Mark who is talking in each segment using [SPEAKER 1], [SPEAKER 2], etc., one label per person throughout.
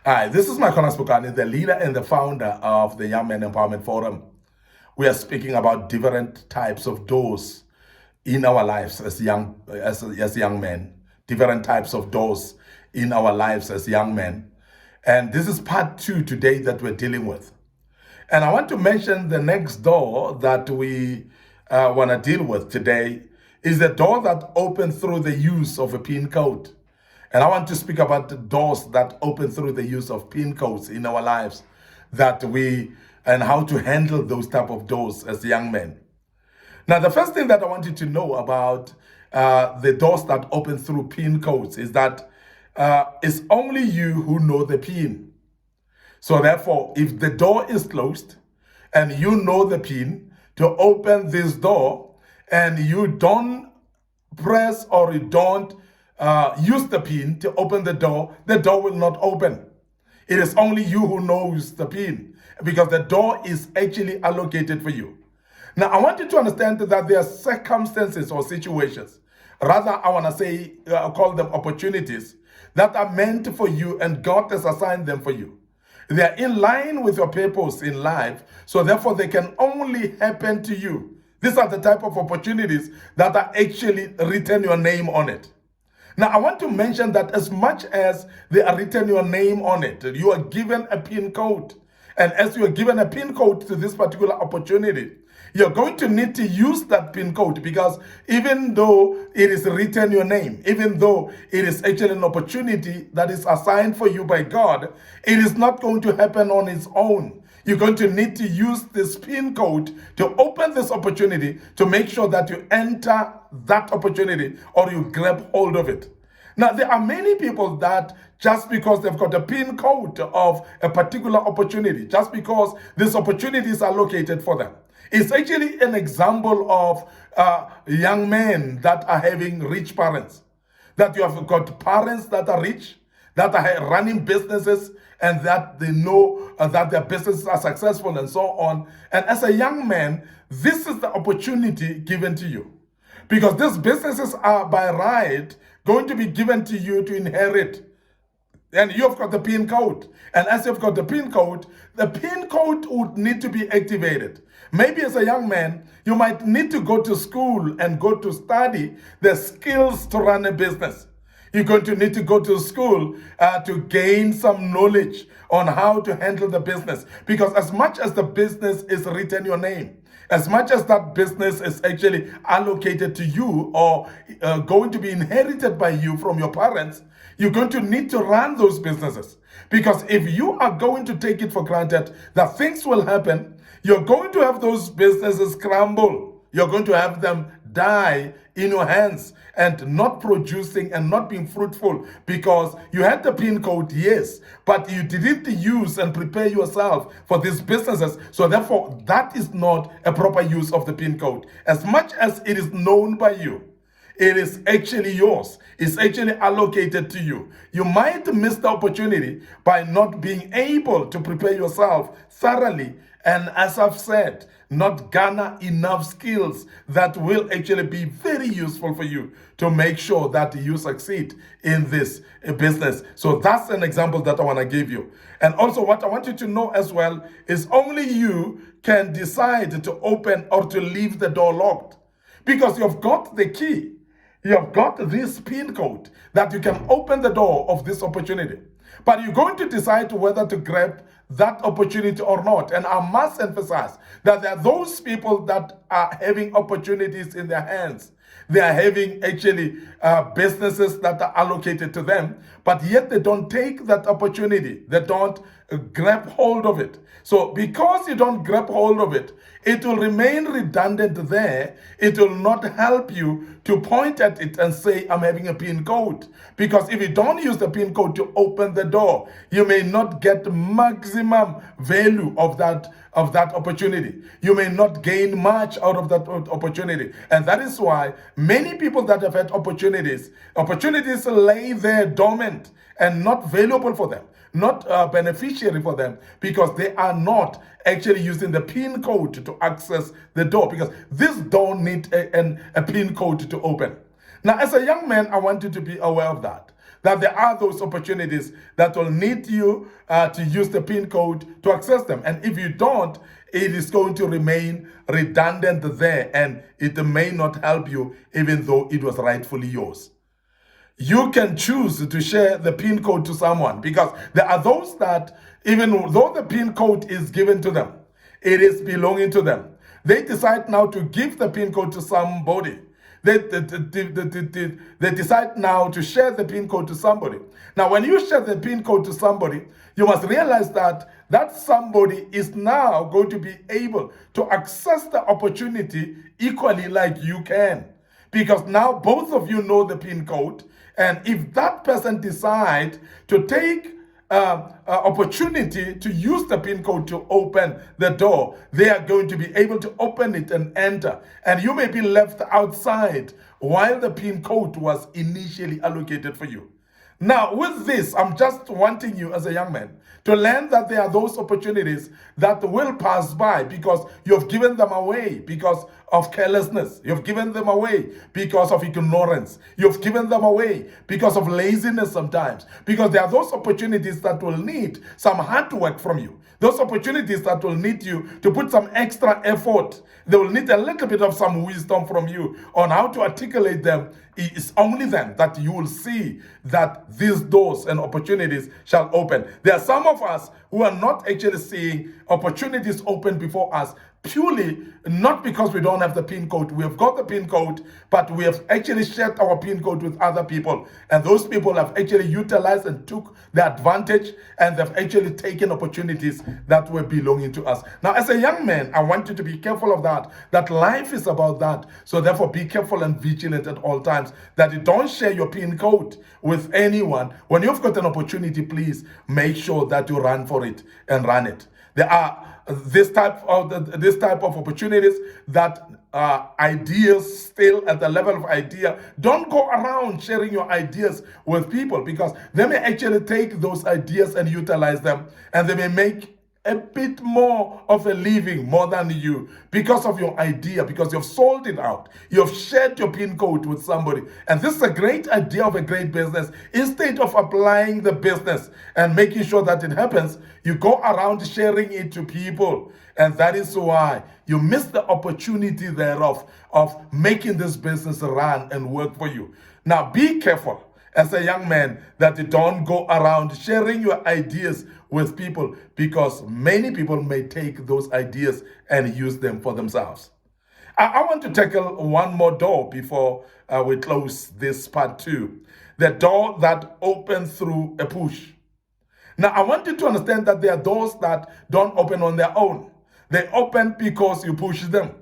[SPEAKER 1] Hi, this is Michael Spokane, the leader and the founder of the Young Men Empowerment Forum. We are speaking about different types of doors in our lives as young men, different types of doors in our lives as young men. And this is part 2 today that we're dealing with. And I want to mention the next door that we want to deal with today is the door that opens through the use of a PIN code. And I want to speak about the doors that open through the use of PIN codes in our lives and how to handle those type of doors as young men. Now, the first thing that I want you to know about the doors that open through PIN codes is that it's only you who know the PIN. So therefore, if the door is closed and you know the PIN to open this door and you don't press or you don't use the PIN to open the door will not open. It is only you who knows the PIN because the door is actually allocated for you. Now, I want you to understand that there are circumstances or situations, rather I want to say, call them opportunities, that are meant for you and God has assigned them for you. They are in line with your purpose in life, so therefore they can only happen to you. These are the type of opportunities that are actually written your name on it. Now, I want to mention that as much as they are written your name on it, you are given a PIN code. And as you are given a PIN code to this particular opportunity, you're going to need to use that PIN code because even though it is written your name, even though it is actually an opportunity that is assigned for you by God, it is not going to happen on its own. You're going to need to use this PIN code to open this opportunity to make sure that you enter that opportunity or you grab hold of it. Now, there are many people that just because they've got a PIN code of a particular opportunity, just because these opportunities are located for them, it's actually an example of young men that are having rich parents. That you have got parents that are rich, that are running businesses, and that they know that their businesses are successful and so on. And as a young man, this is the opportunity given to you. Because these businesses are by right going to be given to you to inherit. And you've got the PIN code. And as you've got the PIN code would need to be activated. Maybe as a young man, you might need to go to school and go to study the skills to run a business. You're going to need to go to school to gain some knowledge on how to handle the business. Because as much as the business is written your name, as much as that business is actually allocated to you or going to be inherited by you from your parents, you're going to need to run those businesses. Because if you are going to take it for granted that things will happen, you're going to have those businesses crumble. You're going to have them die in your hands and not producing and not being fruitful because you had the PIN code, yes, but you didn't use and prepare yourself for these businesses. So therefore, that is not a proper use of the PIN code. As much as it is known by you, it is actually yours. It's actually allocated to you. You might miss the opportunity by not being able to prepare yourself thoroughly. And as I've said, not garner enough skills that will actually be very useful for you to make sure that you succeed in this business. So that's an example that I want to give you. And also what I want you to know as well is only you can decide to open or to leave the door locked because you've got the key. You've got this PIN code that you can open the door of this opportunity. But you're going to decide whether to grab that opportunity or not. And I must emphasize that there are those people that are having opportunities in their hands. They are having actually businesses that are allocated to them, but yet they don't take that opportunity. They don't grab hold of it. So because you don't grab hold of it, it will remain redundant there. It will not help you to point at it and say, I'm having a PIN code. Because if you don't use the PIN code to open the door, you may not get maximum value of that opportunity. You may not gain much out of that opportunity. And that is why many people that have had opportunities lay there dormant and not valuable for them, not beneficiary for them, because they are not actually using the PIN code to access the door, because this door needs a PIN code to open. Now, as a young man, I want you to be aware of that that there are those opportunities that will need you to use the PIN code to access them. And if you don't, it is going to remain redundant there, and it may not help you even though it was rightfully yours. You can choose to share the PIN code to someone, because there are those that, even though the PIN code is given to them, it is belonging to them. They decide now to give the PIN code to somebody. They decide now to share the PIN code to somebody. Now, when you share the PIN code to somebody, you must realize that that somebody is now going to be able to access the opportunity equally like you can. Because now both of you know the PIN code, and if that person decides to take opportunity to use the PIN code to open the door, they are going to be able to open it and enter. And you may be left outside while the PIN code was initially allocated for you. Now, with this, I'm just wanting you as a young man to learn that there are those opportunities that will pass by because you've given them away because of carelessness. You've given them away because of ignorance. You've given them away because of laziness sometimes. Because there are those opportunities that will need some hard work from you. Those opportunities that will need you to put some extra effort. They will need a little bit of some wisdom from you on how to articulate them. It's only then that you will see that these doors and opportunities shall open. There are some of us who are not actually seeing opportunities open before us, purely not because we don't have the PIN code. We have got the PIN code, but we have actually shared our PIN code with other people. And those people have actually utilized and took the advantage, and they've actually taken opportunities that were belonging to us. Now, as a young man, I want you to be careful of that. That life is about that. So therefore, be careful and vigilant at all times that you don't share your PIN code with anyone. When you've got an opportunity, please make sure that you run for it and run it. There are this type of opportunities that ideas still at the level of idea. Don't go around sharing your ideas with people, because they may actually take those ideas and utilize them, and they may make a bit more of a living more than you because of your idea, because you've sold it out. You've shared your PIN code with somebody. And this is a great idea of a great business. Instead of applying the business and making sure that it happens, you go around sharing it to people. And that is why you miss the opportunity thereof of making this business run and work for you. Now, be careful as a young man that you don't go around sharing your ideas with people, because many people may take those ideas and use them for themselves. I want to tackle one more door before we close this part 2. The door that opens through a push. Now, I want you to understand that there are doors that don't open on their own. They open because you push them.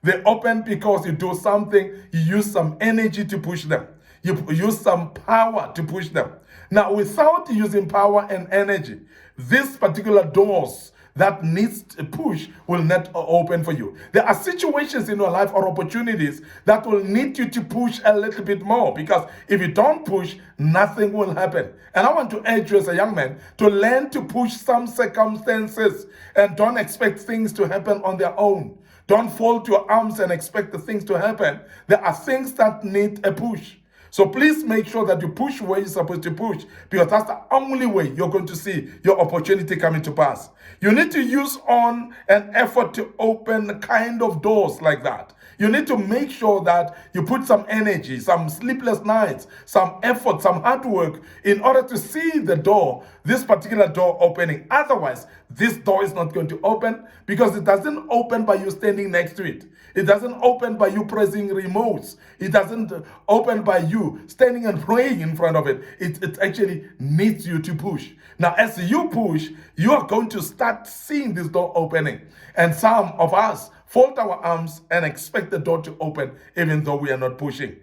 [SPEAKER 1] They open because you do something, you use some energy to push them. You use some power to push them. Now, without using power and energy, these particular doors that needs a push will not open for you. There are situations in your life or opportunities that will need you to push a little bit more, because if you don't push, nothing will happen. And I want to urge you as a young man to learn to push some circumstances, and don't expect things to happen on their own. Don't fold your arms and expect the things to happen. There are things that need a push. So please make sure that you push where you're supposed to push, because that's the only way you're going to see your opportunity coming to pass. You need to use on an effort to open kind of doors like that. You need to make sure that you put some energy, some sleepless nights, some effort, some hard work in order to see the door, this particular door opening. Otherwise, this door is not going to open, because it doesn't open by you standing next to it. It doesn't open by you pressing remotes. It doesn't open by you standing and praying in front of it. It actually needs you to push. Now, as you push, you are going to start seeing this door opening. And some of us fold our arms and expect the door to open even though we are not pushing.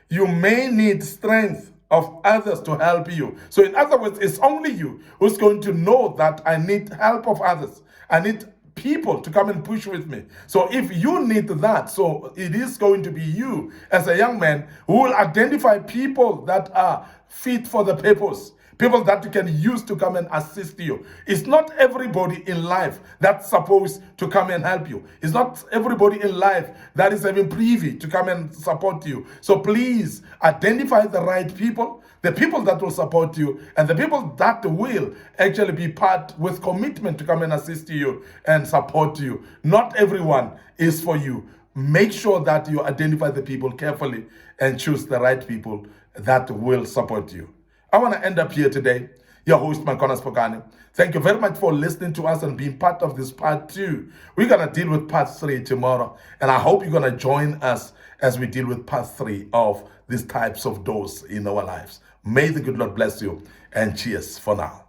[SPEAKER 1] You may need strength of others to help you. So in other words, it's only you who's going to know that I need help of others. I need people to come and push with me. So if you need that, so it is going to be you as a young man who will identify people that are fit for the purpose, people that you can use to come and assist you. It's not everybody in life that's supposed to come and help you. It's not everybody in life that is even privy to come and support you. So please identify the right people The people that will support you and the people that will actually be part with commitment to come and assist you and support you. Not everyone is for you. Make sure that you identify the people carefully and choose the right people that will support you. I want to end up here today. Your host, Makona Spokane. Thank you very much for listening to us and being part of this part 2. We're going to deal with part 3 tomorrow. And I hope you're going to join us as we deal with part 3 of these types of doors in our lives. May the good Lord bless you. And cheers for now.